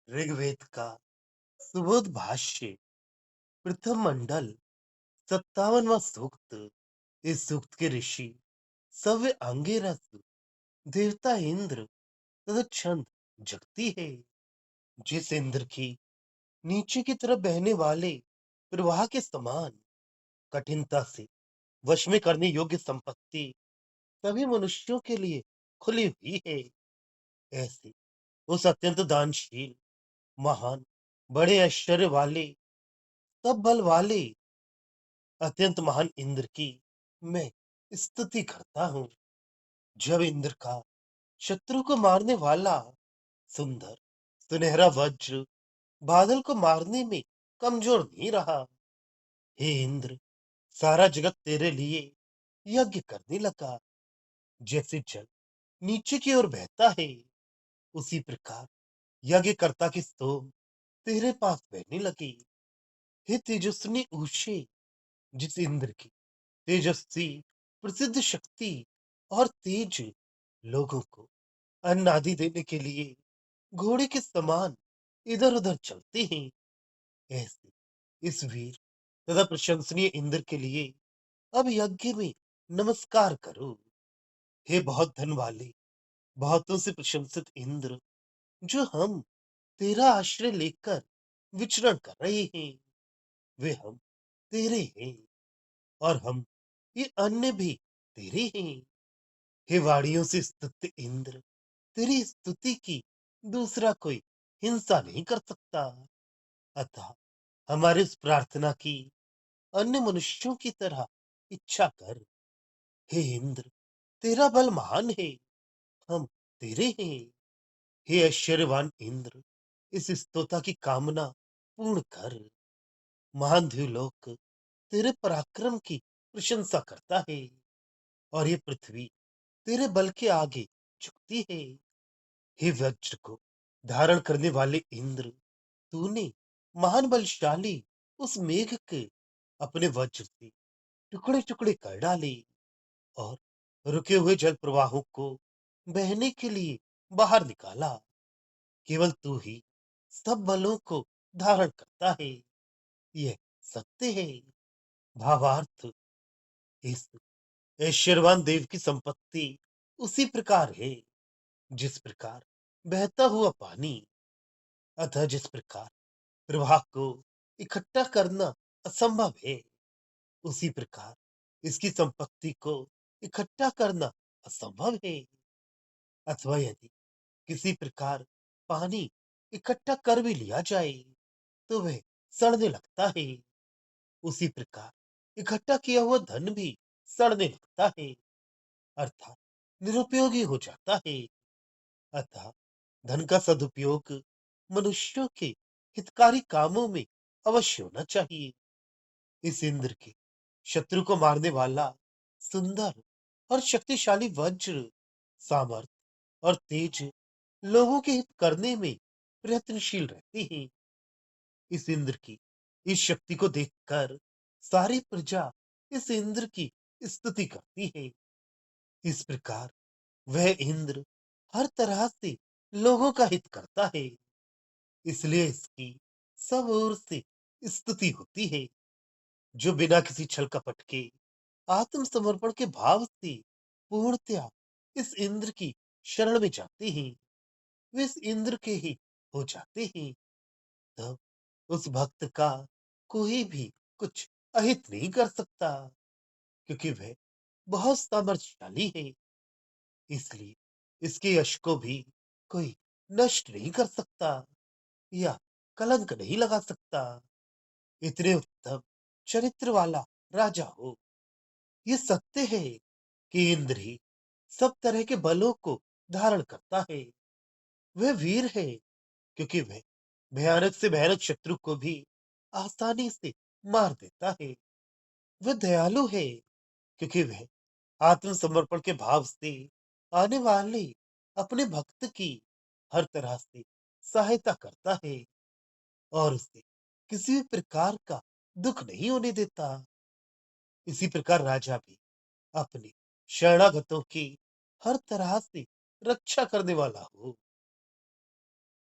ऋग्वेद का सुबोध भाष्य प्रथम मंडल 57वां सूक्त। इस सूक्त के ऋषि सव्य अंगिरस देवता इंद्र तथा छंद जगती है। जिस इंद्र की नीचे की तरफ बहने वाले प्रवाह के समान कठिनता से वश में करने योग्य संपत्ति सभी मनुष्यों के लिए खुली हुई है, ऐसे उस अत्यंत दानशील, महान, बड़े ऐश्वर्य वाले, सब बल वाले, अत्यंत महान इंद्र की मैं स्तुति करता हूँ। जब इंद्र का शत्रु को मारने वाला सुंदर सुनहरा वज्र बादल को मारने में कमजोर नहीं रहा, हे इंद्र, सारा जगत तेरे लिए यज्ञ करने लगा। जैसे जल नीचे की ओर बहता है, उसी प्रकार यज्ञकर्ता की स्तोम तेरे पास बहने लगी। हे तेजस्वी ऊषे, जिस इंद्र की तेजस्वी प्रसिद्ध शक्ति और तेज लोगों को अन्न आदि देने के लिए घोड़े के समान इधर उधर चलते हैं, ऐसे इस वीर तथा प्रशंसनीय इंद्र के लिए अब यज्ञ में नमस्कार करो। हे बहुत धन वाले, बहुतों से प्रशंसित इंद्र, जो हम तेरा आश्रय लेकर विचरण कर रहे हैं, वे हम तेरे हैं और हम ये अन्य भी तेरे हैं। हे वाणियों से स्तुत्य इंद्र, तेरी स्तुति की दूसरा कोई हिंसा नहीं कर सकता। अतः हमारी उस प्रार्थना की अन्य मनुष्यों की तरह इच्छा कर। हे इंद्र, तेरा बल महान है, हम तेरे हैं। हे ऐश्वर्यवान इंद्र, इस स्तोता की कामना पूर्ण कर। महान द्युलोक तेरे पराक्रम की प्रशंसा करता है और ये पृथ्वी तेरे बल के आगे झुकती है। हे वज्र को धारण करने वाले इंद्र, तूने महान बलशाली उस मेघ के अपने वज्र से टुकड़े टुकड़े कर डाले और रुके हुए जल प्रवाहों को बहने के लिए बाहर निकाला। केवल तू ही सब बलों को धारण करता है, यह सत्य है। भावार्थ, इस ऐश्वर्यवान देव की संपत्ति उसी प्रकार है जिस प्रकार बहता हुआ पानी, अतः जिस प्रकार प्रवाह को इकट्ठा करना असंभव है, उसी प्रकार इसकी संपत्ति को इकट्ठा करना असंभव है। अथवा यदि किसी प्रकार पानी इकट्ठा कर भी लिया जाए तो वह सड़ने लगता है, उसी प्रकार इकट्ठा किया हुआ धन भी सड़ने लगता है, अर्थात निरुपयोगी हो जाता है। अतः धन का सदुपयोग मनुष्यों के हितकारी कामों में अवश्य होना चाहिए। इस इंद्र के शत्रु को मारने वाला सुंदर और शक्तिशाली वज्र सामर्थ और तेज लोगों के हित करने में प्रयत्नशील रहते हैं। इस इंद्र की इस शक्ति को देखकर सारी प्रजा इस इंद्र की स्तुति करती है। इस प्रकार वह इंद्र हर तरह से लोगों का हित करता है, इसलिए इसकी सब ओर से स्तुति होती है। जो बिना किसी छल कपट के आत्मसमर्पण के भाव से पूर्णतया इस इंद्र की शरण में जाते हैं, वे इस इंद्र के ही हो जाते हैं। तब उस भक्त का कोई भी कुछ अहित नहीं कर सकता, क्योंकि वह बहुत सामर्थ्यशाली है। इसलिए इसके यश को भी कोई नष्ट नहीं कर सकता या कलंक नहीं लगा सकता। इतने उत्तम चरित्र वाला राजा हो, ये सत्य है कि इंद्र ही सब तरह के बलों को धारण करता है। वह वीर है क्योंकि वह भयानक से भयानक शत्रु को भी आसानी से मार देता है। वह दयालु है क्योंकि वह आत्मसमर्पण के भाव से आने वाले अपने भक्त की हर तरह से सहायता करता है और उसे किसी भी प्रकार का दुख नहीं होने देता। इसी प्रकार राजा भी अपने शरणागतों की हर तरह से रक्षा करने वाला हो।